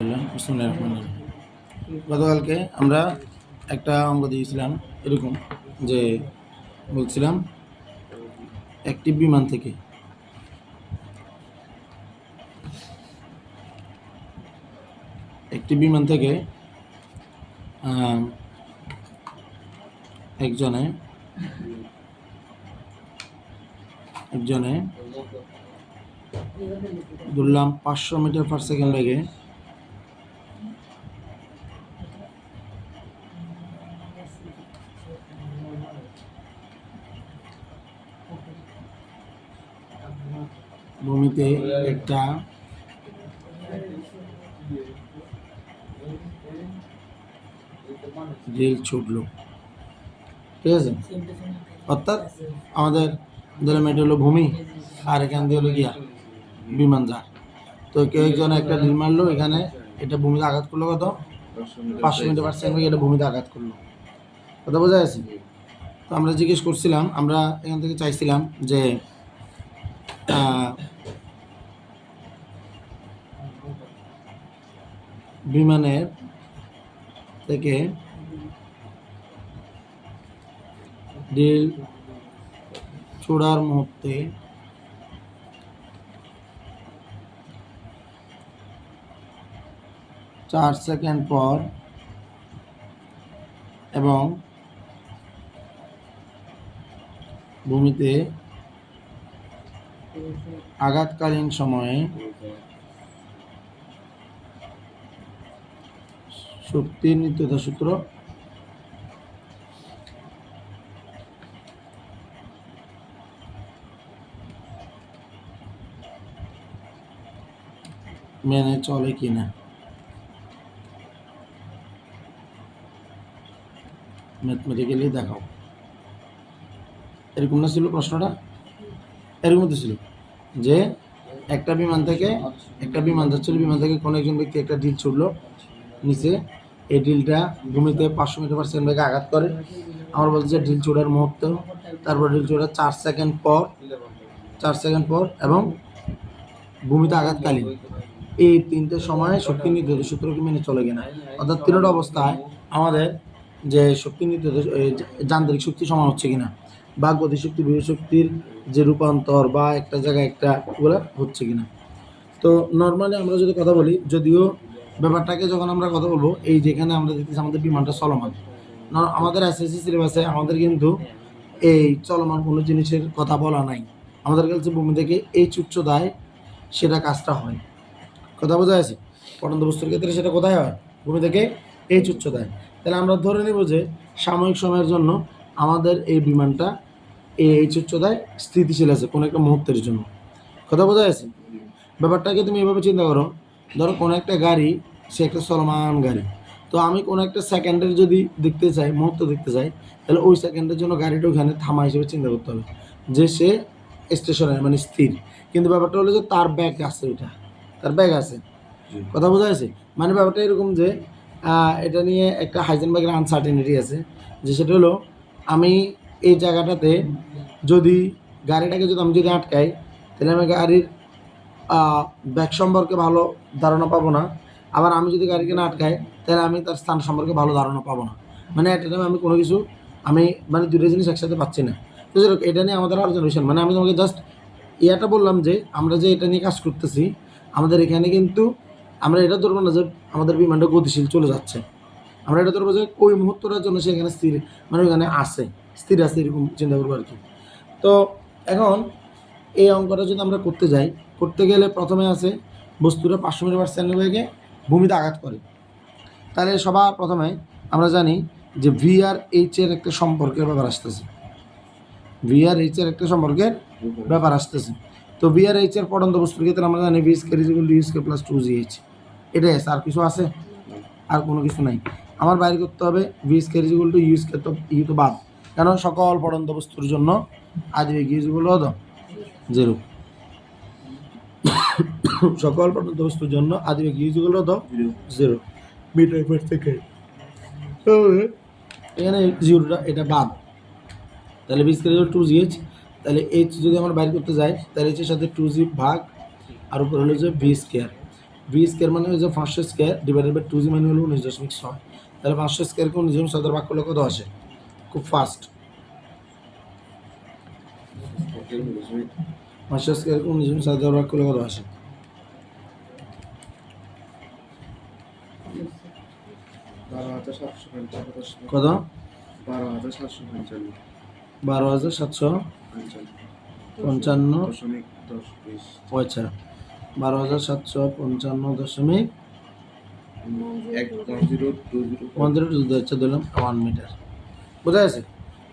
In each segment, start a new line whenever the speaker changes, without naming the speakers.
বিসমিল্লাহির রহমানির রহিম। গতকালকে আমরা একটা অঙ্ক দিয়েছিলাম এরকম যে বলছিলাম একটি বিমান থেকে একজনে ধরলাম 500 মিটার পার সেকেন্ড বেগে ভূমিতে একটা রেল ছুটলো, ঠিক আছে। অর্থাৎ আমাদের ধরলাম এটা হলো ভূমি আর এখান দিয়ে হলো গিয়া বিমান যায়। তো কেউ একজন একটা ঢিল মারলো, এখানে এটা ভূমিতে আঘাত করলো কত 500 মিটার পার সেকেন্ড বেগে এটা ভূমিতে আঘাত করলো। কথা বোঝা যাচ্ছে? তো আমরা জিজ্ঞেস করছিলাম, আমরা এখান থেকে চাইছিলাম যে বিমানের থেকে ঢিল ছোড়ার মুহূর্তে চার সেকেন্ড পর এবং ভূমিতে আঘাতকালীন সময়ে শক্তির নিত্যতা সূত্র মেনে চলে কিনা। ম্যাথমেটিক্যালি দেখাও। এরকম না ছিল প্রশ্নটা? এরকম তো ছিল যে একটা বিমান যাচ্ছিল, বিমান থেকে কোনো একজন ব্যক্তি একটা ঢিল ছুড়লো নিচে, এই ঢিলটা ভূমিতে 500 মিটার পার সেকেন্ড বেগে আঘাত করে। আমার বলছে ঢিল ছোড়ার মুহূর্ত, তারপর ঢিল ছোড়ার 4 সেকেন্ড পর এবং ভূমিতে আঘাতকালীন, এই তিনটে সময়ে শক্তি নির্দেশ সূত্রকে মেনে চলে কিনা। অর্থাৎ তিনটা অবস্থায় আমাদের যে শক্তি নির্দেশ যান্ত্রিক শক্তি সমান হচ্ছে কিনা, বা গতিশক্তি বিভব শক্তির যে রূপান্তর বা একটা জায়গায় একটা ওগুলো হচ্ছে কিনা। তো নর্মালি আমরা যদি কথা বলি, যদিও ব্যাপারটাকে যখন আমরা কথা বলবো, এই যেখানে আমরা দেখতেছি আমাদের বিমানটা চলমান, আমাদের এসএসসি সিলেবাসে আমাদের কিন্তু এই চলমান কোনো জিনিসের কথা বলা নাই। আমাদের কাছে ভূমি থেকে এই উচ্চতায় সেটা কাজটা হয়। কথা বোঝা যাচ্ছে? পড়ন্ত বস্তুর ক্ষেত্রে সেটা কোথায় হয়? ভূমি থেকে এই উচ্চতায়। তাহলে আমরা ধরে নেব যে সাময়িক সময়ের জন্য আমাদের এই বিমানটা এই উচ্চতায় স্থিতিশীল আছে কোনো একটা মুহূর্তের জন্য। কথা বোঝা যাচ্ছে? ব্যাপারটাকে তুমি এভাবে চিন্তা করো, ধরো কোনো একটা গাড়ি, সে একটা চলমান গাড়ি, তো আমি কোনো একটা সেকেন্ডের যদি দেখতে চাই, মুহূর্ত দেখতে চাই, তাহলে ওই সেকেন্ডের জন্য গাড়িটা ওখানে থামা হিসেবে চিন্তা করতে হবে যে সে স্টেশনে মানে স্থির। কিন্তু ব্যাপারটা হলো যে তার ব্যাগ আছে, তার ব্যাগ আছে। কথা বোঝা যাচ্ছে? মানে ব্যাপারটা এরকম যে এটা নিয়ে একটা হাইজেনবার্গের আনসার্টেনিটি আছে, যে সেটা হলো আমি এই জায়গাটাতে যদি গাড়িটাকে আমি যদি আটকাই, তাহলে আমি গাড়ির ব্যাগ সম্পর্কে ভালো ধারণা পাবো না। আবার আমি যদি গাড়িকে না আটকাই, তাহলে আমি তার স্থান সম্পর্কে ভালো ধারণা পাবো না। মানে একটা টাইমে আমি কোনো কিছু মানে দুটো জিনিস একসাথে পাচ্ছি না। তো এটা নিয়ে আমাদের আলোচনা বিষয়, মানে আমি তোমাকে জাস্ট ইয়াটা বললাম যে আমরা যে এটা নিয়ে কাজ করতেছি, আমাদের এখানে কিন্তু আমরা এটা ধরবো না যে আমাদের বিমানটা গতিশীল চলে যাচ্ছে। আমরা এটা ধরবো যে ওই মুহূর্তটার জন্য সে এখানে স্থির, মানে ওইখানে স্থির আছে, এরকম চিন্তা করবো আর কি। তো এখন এই অঙ্কটা যদি আমরা করতে গেলে প্রথমে আছে বস্তুটা 500 মিটার পার সেকেন্ড বেগে ভূমিতে আঘাত করে। তাহলে সবার প্রথমে আমরা জানি যে ভি আর এইচ এর একটা সম্পর্কের ব্যাপার আসতেছে। তো ভি আর এইচ এর পড়ন্ত বস্তুর ক্ষেত্রে আমরা জানি V square equal to U square plus 2gh। এটাই আছে, আর কিছু আছে? আর কোনো কিছু নাই। আমার বাইর করতে হবে V square equal to U square, তো ইউ তো বাদ, কারণ সকল পড়ন্ত বস্তুর জন্য আদিবেগ ইউ ইকুয়াল টু 0। সকল পড়ন্ত বস্তুর জন্য আদিবেগ u equal to 0 metre per second. এখানে জিরোটা এটা বাদ, তাহলে V square equal two 2gh। তাহলে এইচ যদি আমরা বাইর করতে যাই, তাহলে এইচের সাথে 2g ভাগ আর উপর হলো যে ভি ভি স্কোয়ার মানে হচ্ছে 500 স্কোয়ার ডিভাইডেড বাই 2g মানে হলো 19.6। তাহলে 500 স্কোয়ারকে 19.6 দ্বারা ভাগ করলে কত আসে? খুব ফাস্ট। 500 স্কোয়ারকে 19.6 দ্বারা ভাগ করলে কত আসে? কত? 12,755। আচ্ছা, 12,755.10 দিলাম 1 মিটার। বোঝা গেছে?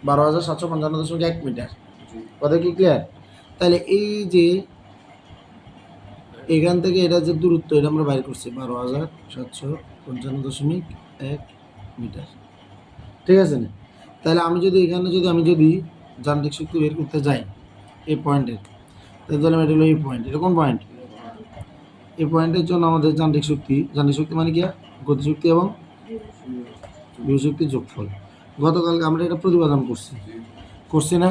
12,755.1 মিটার। কথা কি ক্লিয়ার? তাহলে এই যে এখান থেকে এটা যে দূরত্ব এটা আমরা বাইর করছি 12,755.1 মিটার। ঠিক আছে না? তাহলে আমি যদি এখানে যদি যান্ত্রিক শক্তি বের করতে যাই এই পয়েন্টে, তাহলে ধরলাম এটা হলো এই পয়েন্ট। এটা কোন পয়েন্ট? এই পয়েন্টের জন্য আমাদের যান্ত্রিক শক্তি মানে কি? গতিশক্তি এবং বিভব যোগফল। গতকালকে আমরা এটা প্রতিপাদন করছি না?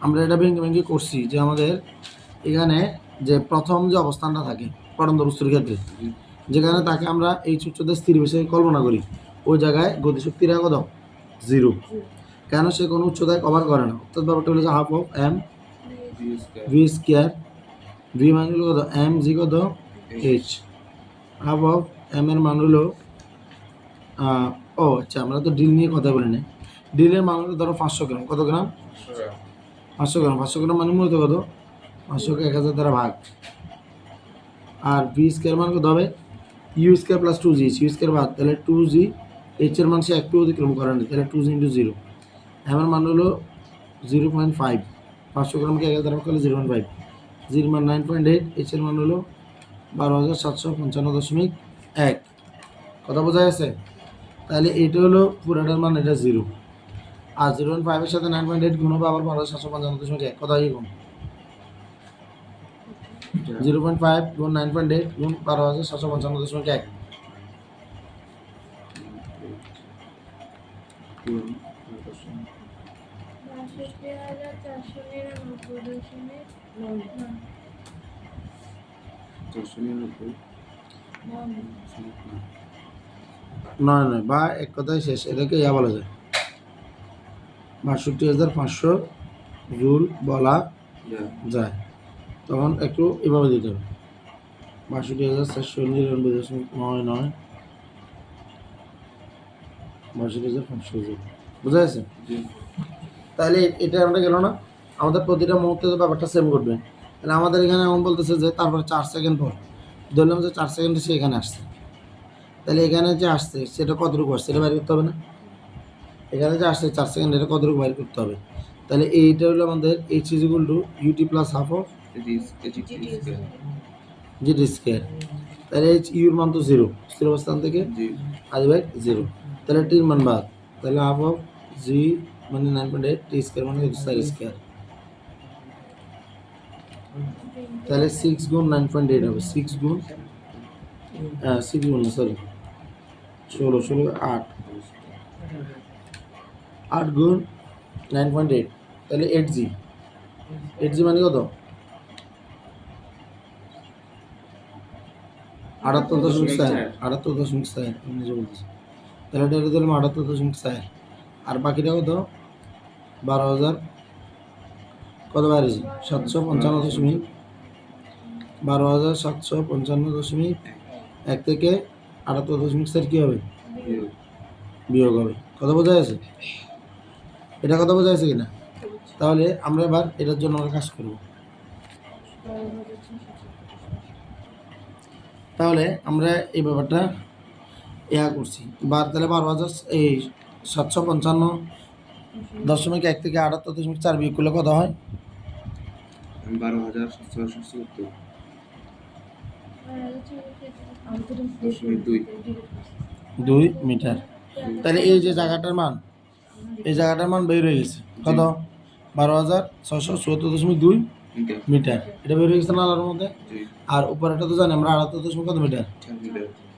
আমরা এটা ভেঙে করছি যে আমাদের এখানে যে প্রথম যে অবস্থানটা থাকে পরন্ত বস্তুর ক্ষেত্রে, যেখানে তাকে আমরা এই উচ্চতায় স্থির বিষয়ে কল্পনা করি, ওই জায়গায় গতিশক্তির কত? 0। কেন? সে কোনো উচ্চতায় কভার করে না। অর্থাৎ ব্যাপারটা হলো যে half of M V square. V মান হলো কত? এম জি কত? এইচ। হাফ অফ এম এর মান হলো আচ্ছা, আমরা তো ডিল নিয়ে কথা বলি না। ডিলের মান হলো ধরো 500 গ্রাম। কত গ্রাম? 500 গ্রাম। 500 গ্রাম মানে মূলত কত? 500কে 1000 দ্বারা ভাগ। আর ভি স্কোয়ার মান কত হবে? U square plus 2g, U square বাদ, তাহলে 2g। এইচ এর মান সে একটু অতিক্রম করেন, তাহলে 2g × 0। এর মান হলো 0.5। 500 গ্রামকে 1000 দ্বারা ভাগ করলে 0.5। 0 মান 9.8। এইচ এর মান হলো 12,755.1। কথা বোঝা গেছে? তাহলে এটা হলো পুরাটার মান, এটা 0। আর 0.5 এর সাথে 9.8 গুণ হবে আবার 12,755.1। কথা কি গুণ? 0.5 গুণ 9.8 গুণ 12,755.1। নয় বা এক কথায় শেষ, এটাকে বলা যায় 62,500 জুল বলা যায়। তখন একটু এভাবে দিতে হবে 62,499.99 62,500 জুল। বুঝা গেছে? তাহলে এটা আমরা গেল না, আমাদের প্রতিটা মুহূর্তে তো ব্যাপারটা সেম করবে। তাহলে আমাদের এখানে এমন বলতেছে যে তারপরে 4 সেকেন্ড পর ধরলাম যে 4 সেকেন্ডে সে এখানে আসছে। তাহলে এখানে যে আসছে সেটা কতটুকু আসছে এটা বাইর করতে হবে না? এখানে যে আসছে 4 সেকেন্ড, এটা কতটুকু বাইর করতে হবে? তাহলে এইটা হলো আমাদের H is equal to UT plus half of GT square. তাহলে এইচ ইউর মান তো 0, স্থির অবস্থান থেকে আজ বাই 0। তাহলে টির মান বাদ, তাহলে হাফ অফ জি মানে 9.8, টি স্কোয়ার মানে 4 স্কোয়ার। তাহলে 6 গুণ 9.8 হবে। 6 গুণ 16 8 গুণ 9.8, তাহলে 8g। 8g মানে কত? 78.4। 78.4 আমি নিজে বলতেছি। তাহলে এটা দিলাম 78.4। আর বাকিটা কত? 12,000 কত বাইরেছি? 12,755.1 থেকে 78.4 কী হবে? বিয়োগ হবে। কথা বোঝা গেছে? এটা কথা বোঝা গেছে কিনা? তাহলে আমরা এবার এটার জন্য আমরা কাজ করব। তাহলে আমরা এই ব্যাপারটা করছি তাহলে 12,755.1 থেকে 78.4 বিয়োগ করলে কত হয়? 12,700.2 মিটার। তাহলে এই যে জায়গাটার মান, এই জায়গাটার মান বের হয়ে গেছে কত? 12,674.2 মিটার। এটা বের হয়ে গেছে না আলোর মধ্যে? আর উপরেটা তো জানি আমরা 78 কত মিটার?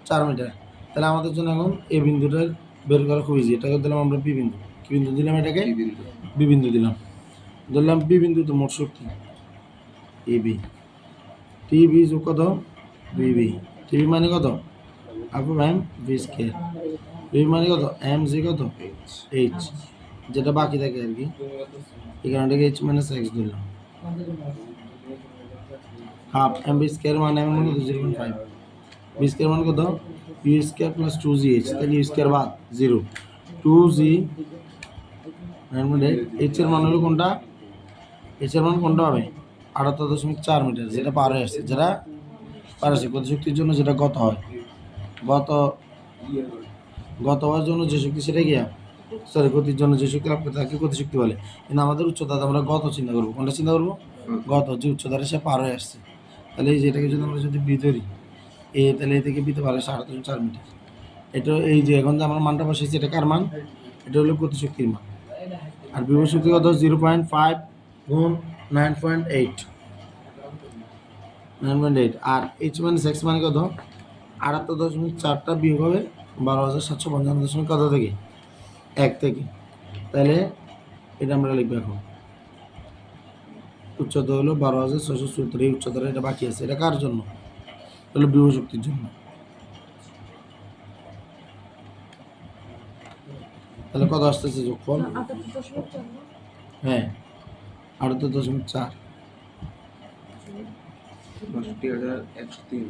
4 মিটার। তাহলে আমাদের জন্য এখন এই বিন্দুটা বের করা খুব ইজি। এটাকে দিলাম আমরা বি বিন্দু। কি বিন্দু দিলাম? এটাকে বি বিন্দু দিলাম। ধরলাম বি বিন্দুতে মোট শক্তি এবি, টি বি যোগ কত? বিবি টিভি মানে কত আপু এম ভি স্কয়ার, ভি মানে কত এম জি কত এইচ, যেটা বাকি থাকে আর কি, এই কারণটাকে এইচ মাইনাস এক্স ধরলাম। হাফ এম বি স্কয়ার মানে এম মানে কত 0.5, বি স্কয়ার মানে কত ইউ স্কয়ার প্লাস 2gh, তাহলে ইউ স্কয়ার বাদ 0, 2g এইচ এর মান হলো কোনটা, এইচ এর মান কোনটা হবে 78.4 মিটার, যেটা পার হয়ে আসছে, যেটা পার আসছে গতিশক্তির জন্য যেটা গত হয়, গত গত হওয়ার জন্য যে শক্তি সেটা গিয়া সরি গতির জন্য যে শক্তি লাভ করতে তাকে গতিশক্তি বলে। কিন্তু আমাদের উচ্চতা আমরা গত চিন্তা করবো, কোনটা চিন্তা করবো গত, যে উচ্চতাটা সে পার হয়ে আসছে। তাহলে এই যেটাকে যদি আমরা যদি বি ধরি তাহলে এ থেকে বিতে পারে 4.5 মিটার। এটা এই যে এখন যে আমার মানটা বসেছি এটা কার মান, এটা হলো গতিশক্তির মান। আর বিভব শক্তি কত 0.5 গুণ 9.8, 9.8। আর এইচ মাইনাস এক্স মানে কত 78.4টা বিয়োগ হবে 12,755 কত থেকে 1 থেকে। তাহলে এটা আমরা লিখবো এখন উচ্চতা হলো 12,670, এই উচ্চতাটা এটা বাকি আছে, এটা কার জন্য হলো বিভব শক্তির জন্য। তাহলে কত আসতেছে যোগফল, হ্যাঁ 78.4,
62,103।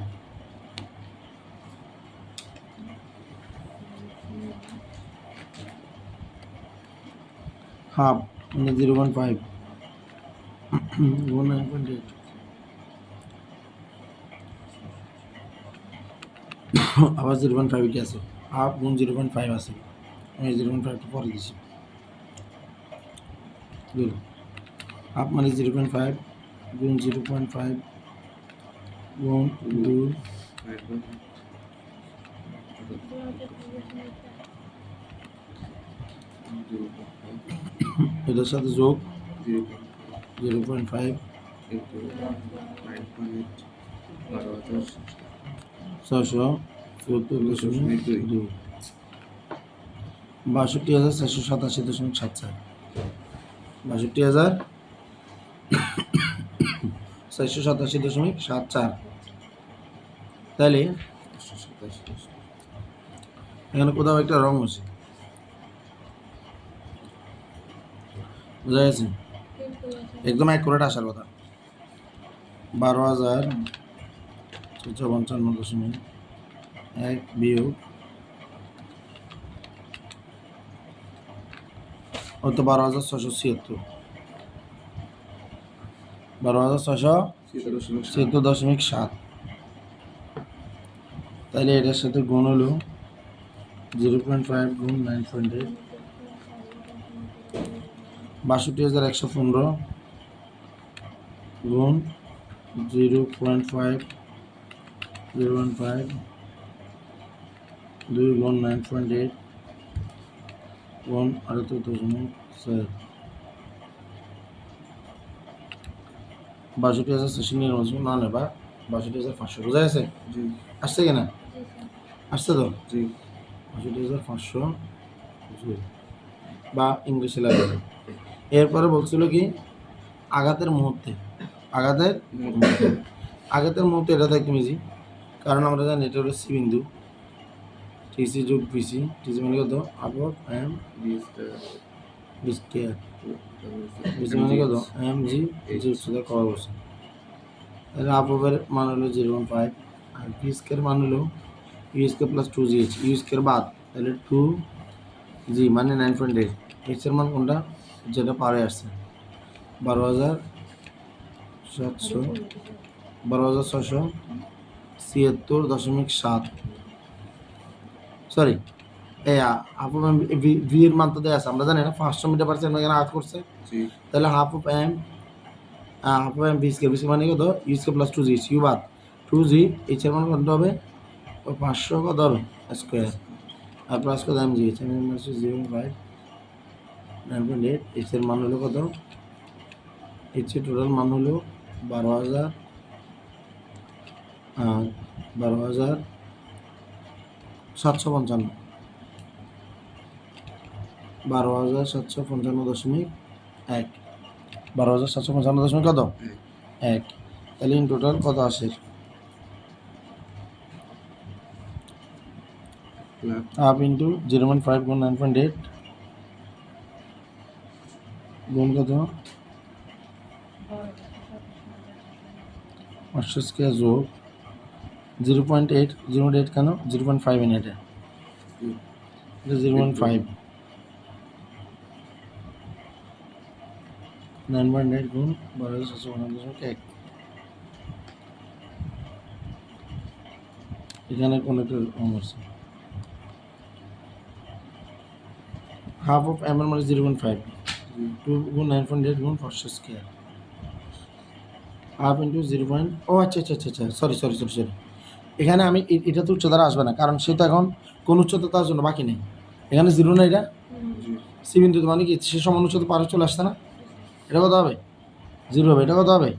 হাফ মানে 0.5 গুণ 9.8, আবার 0.5 কি আছে, হাফ গুণ 0.5 আছে, আমি 0.5টা পরে দিছি, হাফ মানে 0.5 গুণ 0.5 গুণ 2, এটার সাথে যোগ 0.5 674.2, 62,487.74, 62,487.74। তাহলে এখানে কোথাও একটা রং আছে, বোঝা গেছে, একদম অ্যাকুরেট আসার কথা। 12,455.1 বিয়োগ হয়তো 12,676, 12,676.7। তাহলে এটার সাথে গুণ হলো 0.5 গুণ 9.8, 62,115 গুণ 0.5 0.5 2 গুণ 9.8 গুণ 78.4, 62,499 না নেবা 62,500, বোঝা গেছে, আসছে কিনা, আসছে তো 62,500 বা ইংলিশে লাগবে। এরপরে বলছিল কি আঘাতের মুহূর্তে, আঘাতের মুহূর্তে এটা একদম ইজি, কারণ আমরা জানি এটা হলো সি বিন্দু, টিসি যোগ বিসি, টিসি মানে কত আপর এম বি স্কয়ার, বিসি মানে কত এম জি জি উচ্চতা কভার করছে। তাহলে আপরের মান হলো 0.5 আর বি স্কয়ার মান হলো U square plus 2gh, U square বাদ, তাহলে 2g মানে 9.8, এইচ এর মান কোনটা যেটা পারে আসছে 12,676.7, সরি এই হাফ অফ এম ভি এর মান তো দেওয়া আছে, আমরা জানি না 500 মিটার পার সেকেন্ড এখানে হাফ করছে, তাহলে half of M V square, V square মানে কত you square plus 2g, you বাদ 2g, এইচ এর মান কত হবে 500 কত হবে স্কয়ার, আর প্লাস কত এম জি, এইচ এর মান হচ্ছে 0.5 9.8, এইচ এর মান হলো কত, এইচ এর টোটাল মান হলো 12,755, 12,755.1, 12,755 কত 1, তাহলে ইন টোটাল কত আসে
লাখ
হাফ ইন্টু 0.5 গুণ 9.8 গুণ কত 500 স্কোয়ার যোগ 0.8 0.8 কেন 0.5 এন এটা 0.5 9.8 গুণ 12.1 এখানে কোন একটা আছে হাফ অফ এম এর মানে 0.5 2 গুণ 9.8 গুণ 500 স্কোয়ার হাফ ইন্টু 0. ও আচ্ছা আচ্ছা আচ্ছা আচ্ছা সরি সরি সরি সরি এখানে আমি এটা তো উচ্চতা আসবে না কারণ সেটা এখন কোন উচ্চতা তার জন্য বাকি নেই এখানে জিরো না এটা সি বিন্দু মানে কি সে সমান উচ্চতা পারে চলে আসছে না এটা কত হবে জিরো হবে এটা কত হবে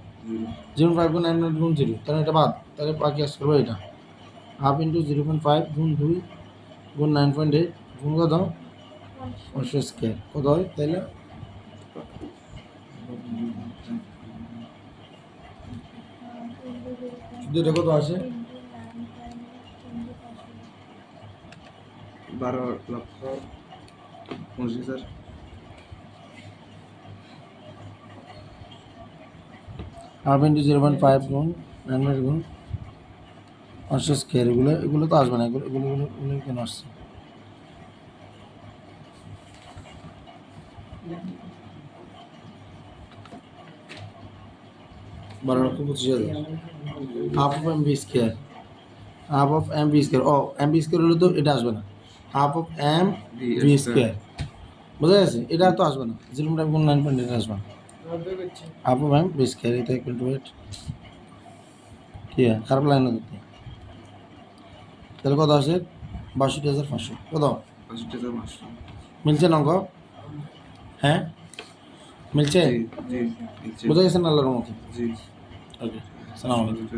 0.5 গুণ 9.8 গুণ 0 তাহলে এটা বাদ তাহলে বাকি আসতে পারবে এটা হাফ ইন্টু 0.5 গুণ 2 গুণ 9.8 গুণ কত 500 স্কোয়ার কত হয় তাইলে শুধু এটা কত আসে
12,25,000
হাফ ইন্টু 0.5 গুণ 9.8 গুণ 500 স্কোয়ার এগুলো তো আসবে না এগুলো এগুলো এগুলো এগুলো কেন আসছে বারো লক্ষ 25,000 half of M B square half of M B square ও এম বি স্কোয়ার হলে তো এটা আসবে না half of M B square বোঝা গেছে এটা তো আসবে না 0.5 গুণ 9.8 আসবে না half of M B square এটা ইকুয়াল টু 8 কি হয় খারাপ লাগে না দেখতে তাহলে কত আসে 62,500 কত
65,500
মিলছে না অঙ্ক হ্যাঁ মিলছে
জি জি
বোঝা গেছে না আল্লাহর মতো
জি
ওকে সালাম আলাইকুম
জি